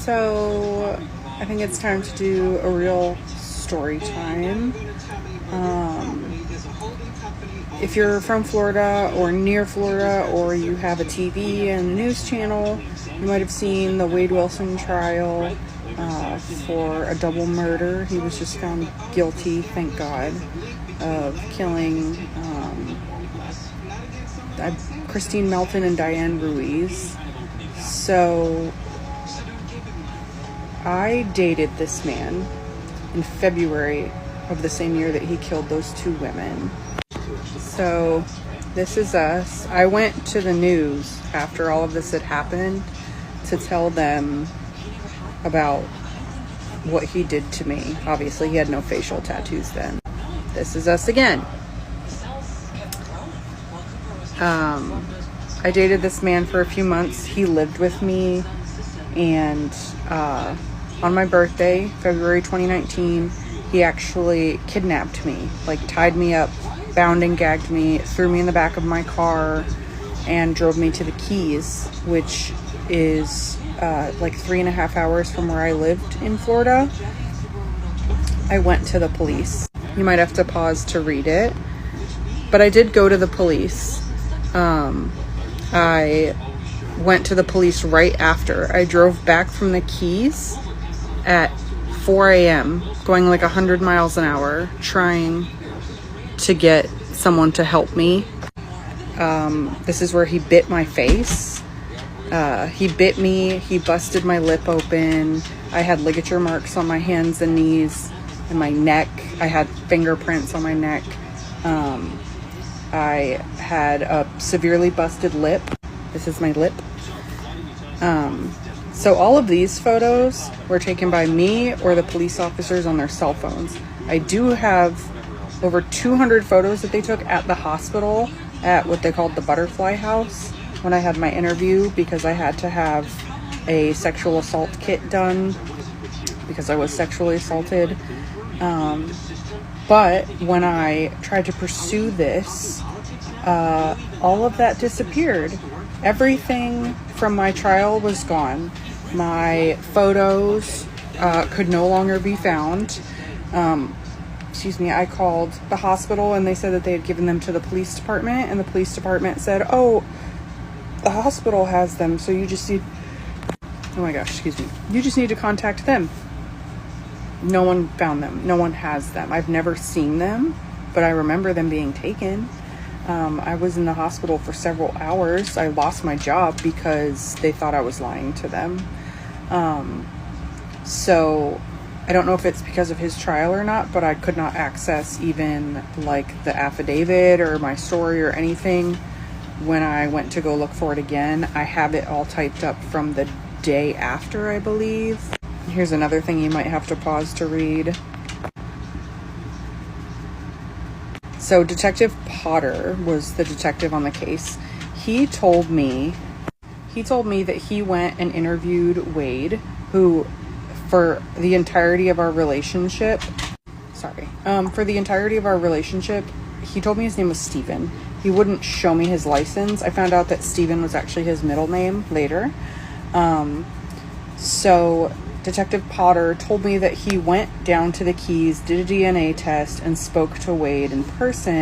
So I think it's time to do a real story time. If you're from Florida or near Florida, or you have a TV and a news channel, you might have seen the Wade Wilson trial for a double murder. He was just found guilty, thank God, of killing Christine Melton and Diane Ruiz. So I dated this man in February of the same year that he killed those two women. So this is us. I went to the news after all of this had happened to tell them about what he did to me. Obviously, he had no facial tattoos then. This is us again. I dated this man for a few months. He lived with me, and on my birthday, February 2019, he actually kidnapped me, like tied me up, bound and gagged me, threw me in the back of my car, and drove me to the Keys, which is like 3.5 hours from where I lived in Florida. I went to the police. You might have to pause to read it, but I did go to the police. I went to the police right after. I drove back from the Keys at 4 a.m. going like 100 miles an hour, trying to get someone to help me. This is where he bit my face. He bit me, he busted my lip open. I had ligature marks on my hands and knees and my neck. I had fingerprints on my neck. I had a severely busted lip. This is my lip. So all of these photos were taken by me or the police officers on their cell phones. I do have over 200 photos that they took at the hospital at what they called the Butterfly House when I had my interview, because I had to have a sexual assault kit done because I was sexually assaulted. But when I tried to pursue this, all of that disappeared. Everything from my trial was gone. My photos could no longer be found. I called the hospital and they said that they had given them to the police department, and the police department said, oh, the hospital has them, so you just need, you just need to contact them. No one found them. No one has them. I've never seen them, but I remember them being taken. I was in the hospital for several hours. I lost my job because they thought I was lying to them. So I don't know if it's because of his trial or not, but I could not access even like the affidavit or my story or anything. When I went to go look for it again, I have it all typed up from the day after, I believe. Here's another thing you might have to pause to read. So Detective Potter was the detective on the case. He told me that he went and interviewed Wade, who for the entirety of our relationship, he told me his name was Steven. He wouldn't show me his license. I found out that Steven was actually his middle name later. So Detective Potter told me that he went down to the Keys, did a DNA test, and spoke to Wade in person.